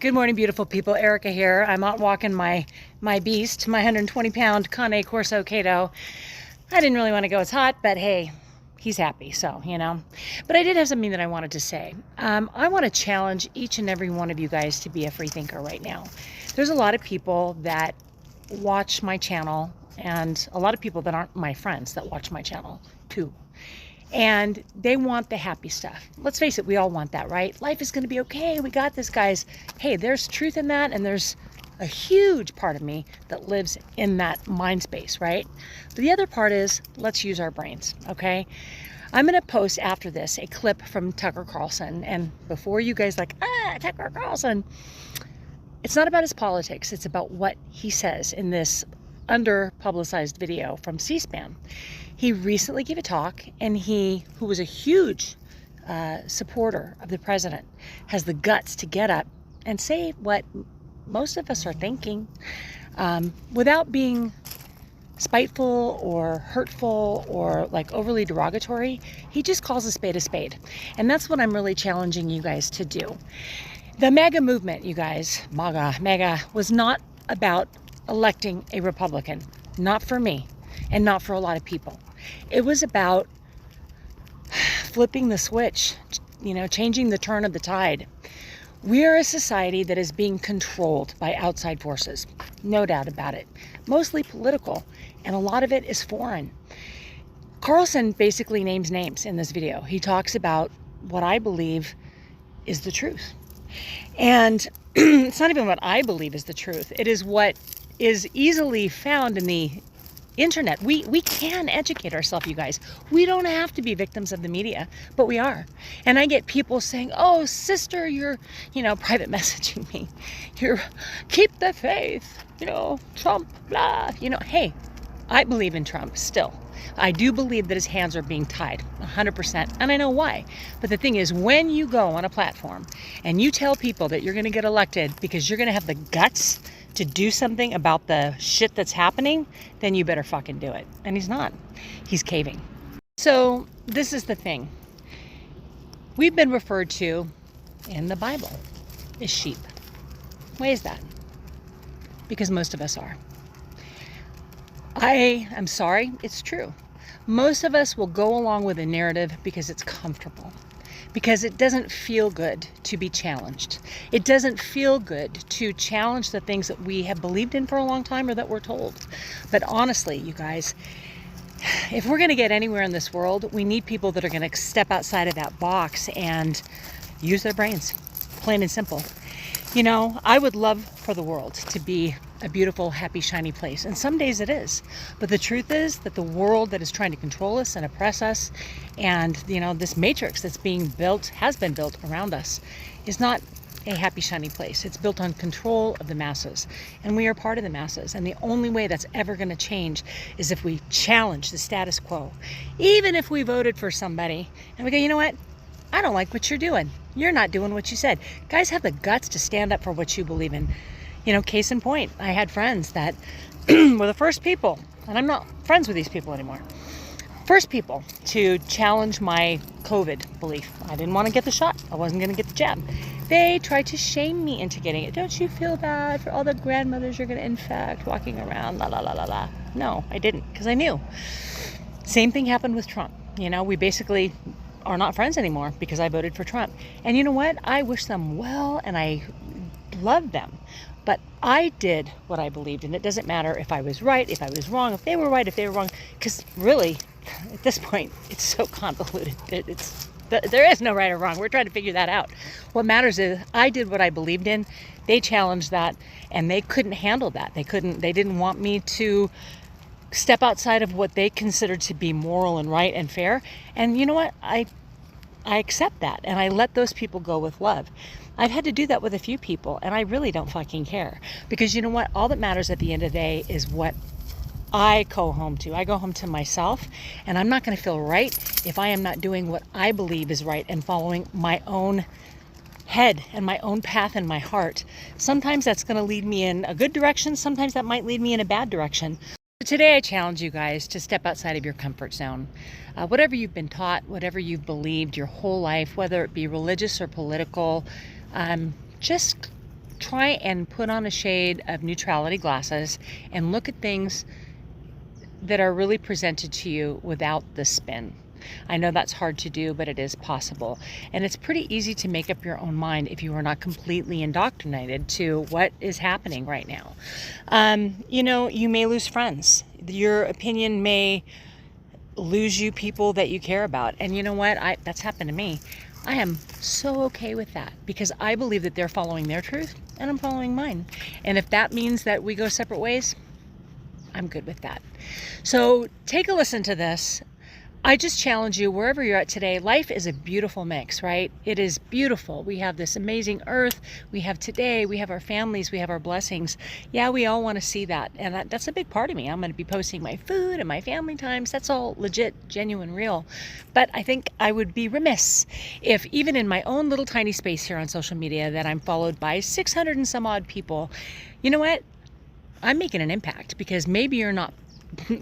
Good morning, beautiful people. Erica here. I'm out walking my beast, my 120-pound Cane Corso Cato. I didn't really want to go. It's hot, but hey, he's happy, so, you know. But I did have something that I wanted to say. I want to challenge each and every one of you guys to be a free thinker right now. There's a lot of people that watch my channel, and a lot of people that aren't my friends that watch my channel too. And they want the happy stuff. Let's face it, we all want that, right? Life is going to be okay. We got this, guys. Hey, there's truth in that, and there's a huge part of me that lives in that mind space, right? But the other part is, let's use our brains, okay? I'm going to post after this a clip from Tucker Carlson. And before you guys Tucker Carlson, it's not about his politics. It's about what he says in this under-publicized video from C-SPAN. He recently gave a talk, and who was a huge supporter of the president, has the guts to get up and say what most of us are thinking without being spiteful or hurtful or like overly derogatory. He just calls a spade a spade. And that's what I'm really challenging you guys to do. The MAGA movement, you guys, MAGA, was not about electing a Republican. Not for me, and not for a lot of people. It was about flipping the switch, you know, changing the turn of the tide. We are a society that is being controlled by outside forces, no doubt about it. Mostly political, and a lot of it is foreign. Carlson basically names names in this video. He talks about what I believe is the truth. And it's not even what I believe is the truth. It is what is easily found in the internet. We can educate ourselves, you guys. We don't have to be victims of the media, but we are. And I get people saying, oh, sister, you're, private messaging me. Keep the faith, Trump, blah. Hey, I believe in Trump still. I do believe that his hands are being tied 100%, and I know why. But the thing is, when you go on a platform and you tell people that you're going to get elected because you're going to have the guts to do something about the shit that's happening, then you better fucking do it. And he's not. He's caving. So this is the thing. We've been referred to in the Bible as sheep. Why is that? Because most of us are. I am sorry, it's true. Most of us will go along with a narrative because it's comfortable. Because it doesn't feel good to be challenged. It doesn't feel good to challenge the things that we have believed in for a long time or that we're told. But honestly, you guys, if we're going to get anywhere in this world, we need people that are going to step outside of that box and use their brains, plain and simple. I would love for the world to be a beautiful, happy, shiny place. And some days it is. But the truth is that the world that is trying to control us and oppress us and, this matrix that's has been built around us is not a happy, shiny place. It's built on control of the masses. And we are part of the masses. And the only way that's ever going to change is if we challenge the status quo. Even if we voted for somebody and we go, you know what? I don't like what you're doing. You're not doing what you said. Guys have the guts to stand up for what you believe in. Case in point, I had friends that were the first people, and I'm not friends with these people anymore, first people to challenge my COVID belief. I didn't want to get the shot. I wasn't going to get the jab. They tried to shame me into getting it. Don't you feel bad for all the grandmothers you're going to infect walking around, la, la, la, la, la. No, I didn't, because I knew. Same thing happened with Trump. We basically are not friends anymore because I voted for Trump. And you know what? I wish them well, and I love them. But I did what I believed, and it doesn't matter if I was right, if I was wrong, if they were right, if they were wrong, because really, at this point, it's so convoluted. There is no right or wrong. We're trying to figure that out. What matters is I did what I believed in. They challenged that, and they couldn't handle that. They didn't want me to step outside of what they considered to be moral and right and fair. And you know what? I accept that, and I let those people go with love. I've had to do that with a few people, and I really don't fucking care. Because you know what? All that matters at the end of the day is what I go home to. I go home to myself, and I'm not going to feel right if I am not doing what I believe is right and following my own head and my own path and my heart. Sometimes that's going to lead me in a good direction. Sometimes that might lead me in a bad direction. Today I challenge you guys to step outside of your comfort zone. Whatever you've been taught, whatever you've believed your whole life, whether it be religious or political, just try and put on a shade of neutrality glasses and look at things that are really presented to you without the spin. I know that's hard to do, but it is possible. And it's pretty easy to make up your own mind if you are not completely indoctrinated to what is happening right now. You know, you may lose friends. Your opinion may lose you people that you care about. And you know what? That's happened to me. I am so okay with that because I believe that they're following their truth and I'm following mine. And if that means that we go separate ways, I'm good with that. So take a listen to this. I just challenge you, wherever you're at today, life is a beautiful mix, right? It is beautiful. We have this amazing earth. We have today, we have our families, we have our blessings. Yeah, we all want to see that. And that's a big part of me. I'm going to be posting my food and my family times. That's all legit, genuine, real. But I think I would be remiss if even in my own little tiny space here on social media that I'm followed by 600 and some odd people, you know what? I'm making an impact because maybe you're not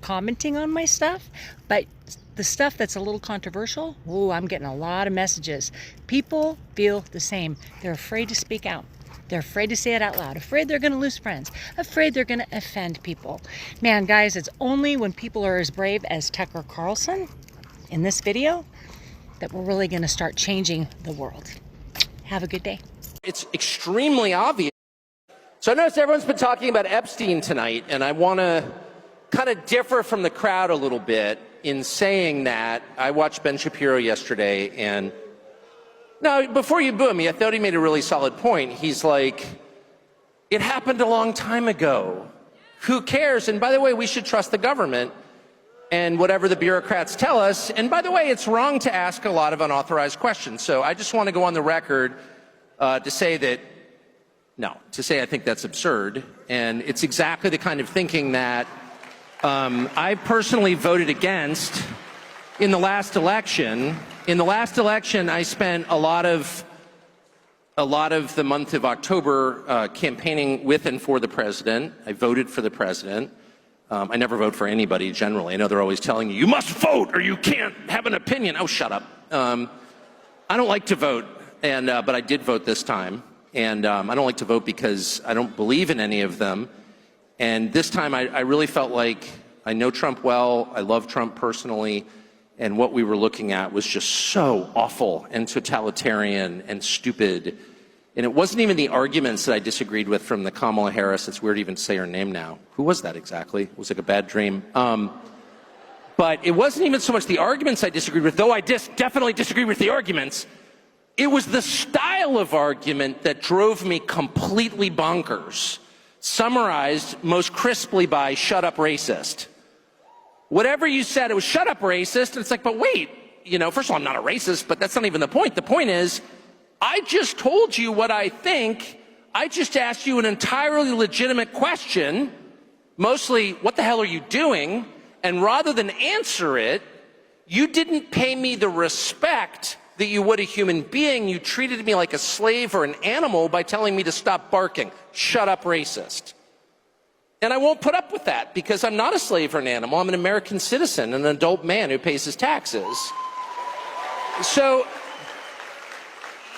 commenting on my stuff, but the stuff that's a little controversial, ooh, I'm getting a lot of messages. People feel the same. They're afraid to speak out. They're afraid to say it out loud, afraid they're going to lose friends, afraid they're going to offend people. Man, guys, it's only when people are as brave as Tucker Carlson in this video that we're really going to start changing the world. Have a good day. It's extremely obvious. So I noticed everyone's been talking about Epstein tonight, and I want to kind of differ from the crowd a little bit in saying that I watched Ben Shapiro yesterday, and now before you boo me, I thought he made a really solid point. He's like, it happened a long time ago. Who cares? And by the way, we should trust the government and whatever the bureaucrats tell us. And by the way, it's wrong to ask a lot of unauthorized questions. So I just want to go on the record to say I think that's absurd. And it's exactly the kind of thinking that I personally voted against in the last election. In the last election, I spent a lot of the month of October campaigning with and for the president. I voted for the president. I never vote for anybody generally. I know they're always telling you must vote or you can't have an opinion. Oh, shut up. I don't like to vote, but I did vote this time. And I don't like to vote because I don't believe in any of them. And this time I really felt like I know Trump well, I love Trump personally, and what we were looking at was just so awful and totalitarian and stupid. And it wasn't even the arguments that I disagreed with from the Kamala Harris. It's weird to even say her name now. Who was that exactly? It was like a bad dream. But it wasn't even so much the arguments I disagreed with, though I definitely disagreed with the arguments. It was the style of argument that drove me completely bonkers, summarized most crisply by "shut up, racist." Whatever you said, it was "shut up, racist." And it's like, but wait, first of all, I'm not a racist, but that's not even the point. The point is, I just told you what I think. I just asked you an entirely legitimate question, mostly, what the hell are you doing? And rather than answer it, you didn't pay me the respect that you would a human being. You treated me like a slave or an animal by telling me to stop barking. Shut up, racist. And I won't put up with that because I'm not a slave or an animal. I'm an American citizen, an adult man who pays his taxes. So,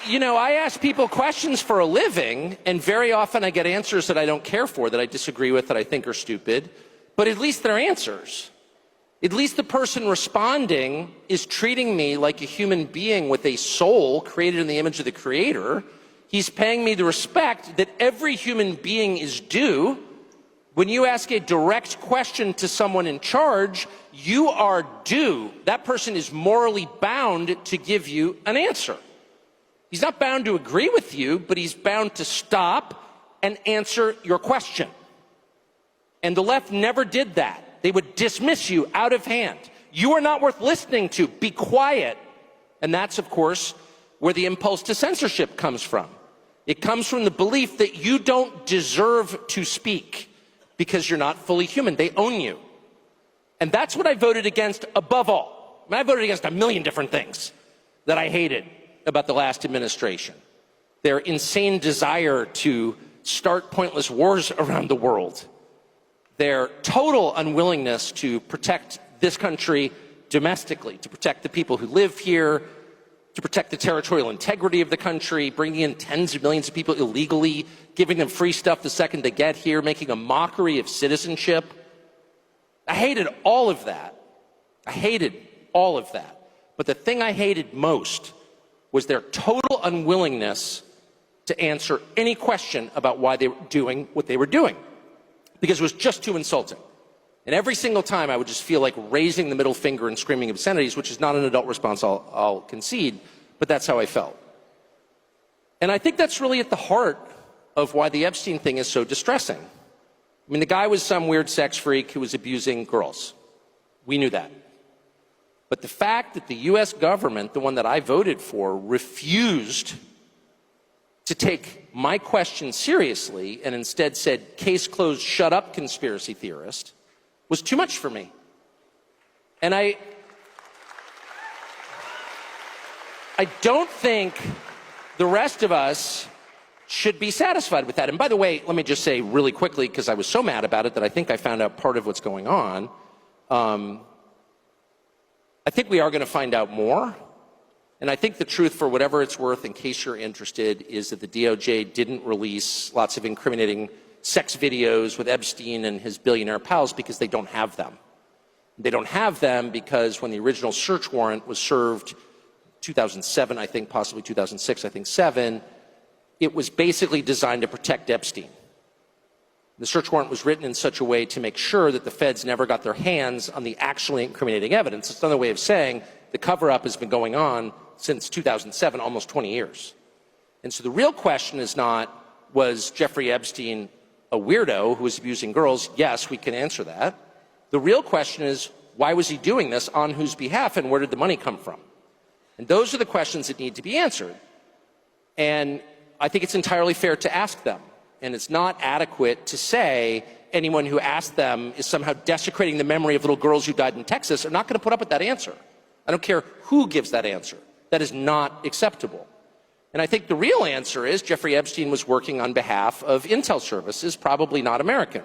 I ask people questions for a living, and very often I get answers that I don't care for, that I disagree with, that I think are stupid. But at least they're answers. At least the person responding is treating me like a human being with a soul created in the image of the Creator. He's paying me the respect that every human being is due. When you ask a direct question to someone in charge, you are due. That person is morally bound to give you an answer. He's not bound to agree with you, but he's bound to stop and answer your question. And the left never did that. They would dismiss you out of hand. You are not worth listening to. Be quiet. And that's, of course, where the impulse to censorship comes from. It comes from the belief that you don't deserve to speak because you're not fully human. They own you. And that's what I voted against above all. I voted against a million different things that I hated about the last administration. Their insane desire to start pointless wars around the world. Their total unwillingness to protect this country domestically, to protect the people who live here, to protect the territorial integrity of the country, bringing in tens of millions of people illegally, giving them free stuff the second they get here, making a mockery of citizenship. I hated all of that. I hated all of that. But the thing I hated most was their total unwillingness to answer any question about why they were doing what they were doing, because it was just too insulting. And every single time I would just feel like raising the middle finger and screaming obscenities, which is not an adult response, I'll concede, but that's how I felt. And I think that's really at the heart of why the Epstein thing is so distressing. I mean, the guy was some weird sex freak who was abusing girls. We knew that. But the fact that the US government, the one that I voted for, refused to take my question seriously and instead said, case closed, shut up, conspiracy theorist, was too much for me. And I don't think the rest of us should be satisfied with that. And by the way, let me just say really quickly, because I was so mad about it that I think I found out part of what's going on. I think we are going to find out more. And I think the truth, for whatever it's worth, in case you're interested, is that the DOJ didn't release lots of incriminating sex videos with Epstein and his billionaire pals because they don't have them. They don't have them because when the original search warrant was served 2007, I think, possibly 2006, I think 7, it was basically designed to protect Epstein. The search warrant was written in such a way to make sure that the feds never got their hands on the actually incriminating evidence. It's another way of saying the cover-up has been going on since 2007, almost 20 years. And so the real question is not, was Jeffrey Epstein a weirdo who was abusing girls? Yes, we can answer that. The real question is, why was he doing this, on whose behalf, and where did the money come from? And those are the questions that need to be answered. And I think it's entirely fair to ask them. And it's not adequate to say anyone who asked them is somehow desecrating the memory of little girls who died in Texas. Are not going to put up with that answer. I don't care who gives that answer. That is not acceptable. And I think the real answer is Jeffrey Epstein was working on behalf of intel services, probably not American.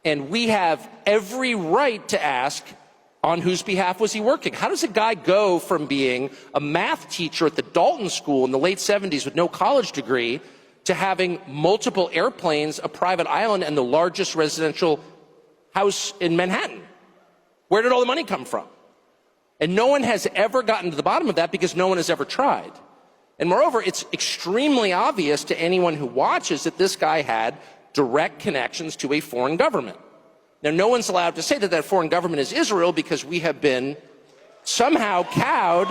And we have every right to ask, on whose behalf was he working? How does a guy go from being a math teacher at the Dalton School in the late 70s with no college degree to having multiple airplanes, a private island, and the largest residential house in Manhattan? Where did all the money come from? And no one has ever gotten to the bottom of that because no one has ever tried. And moreover, it's extremely obvious to anyone who watches that this guy had direct connections to a foreign government. Now, no one's allowed to say that that foreign government is Israel because we have been somehow cowed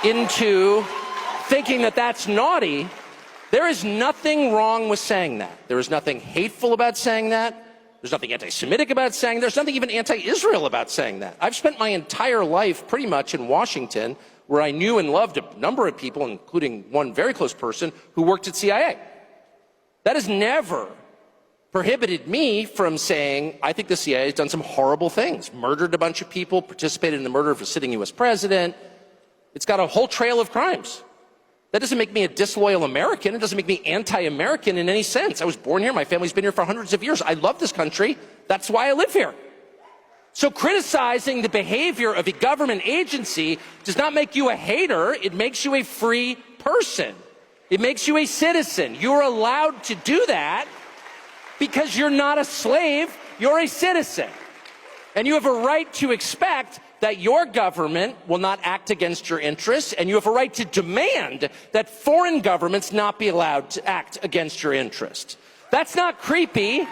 into thinking that that's naughty. There is nothing wrong with saying that. There is nothing hateful about saying that. There's nothing anti-Semitic about saying that. There's nothing even anti-Israel about saying that. I've spent my entire life pretty much in Washington, where I knew and loved a number of people, including one very close person who worked at CIA. That has never prohibited me from saying, I think the CIA has done some horrible things, murdered a bunch of people, participated in the murder of a sitting U.S. president. It's got a whole trail of crimes. That doesn't make me a disloyal American. It doesn't make me anti-American in any sense. I was born here. My family's been here for hundreds of years. I love this country. That's why I live here. So criticizing the behavior of a government agency does not make you a hater. It makes you a free person. It makes you a citizen. You're allowed to do that because you're not a slave. You're a citizen. And you have a right to expect that your government will not act against your interests, and you have a right to demand that foreign governments not be allowed to act against your interests. That's not creepy.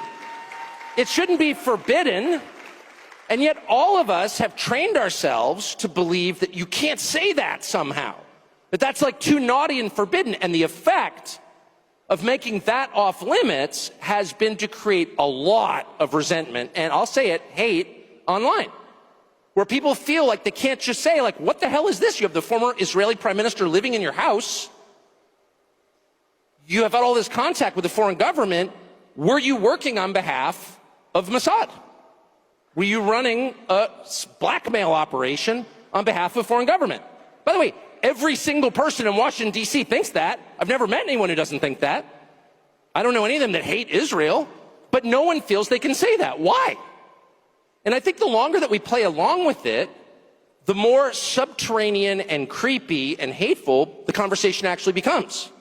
It shouldn't be forbidden. And yet all of us have trained ourselves to believe that you can't say that somehow, that that's like too naughty and forbidden. And the effect of making that off limits has been to create a lot of resentment, and I'll say it, hate online, where people feel like they can't just say, like, what the hell is this? You have the former Israeli prime minister living in your house. You have had all this contact with the foreign government. Were you working on behalf of Mossad? Were you running a blackmail operation on behalf of a foreign government? By the way, every single person in Washington, D.C. thinks that. I've never met anyone who doesn't think that. I don't know any of them that hate Israel, but no one feels they can say that. Why? And I think the longer that we play along with it, the more subterranean and creepy and hateful the conversation actually becomes.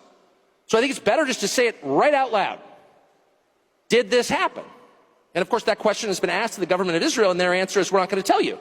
So I think it's better just to say it right out loud. Did this happen? And of course, that question has been asked to the government of Israel, and their answer is, we're not going to tell you.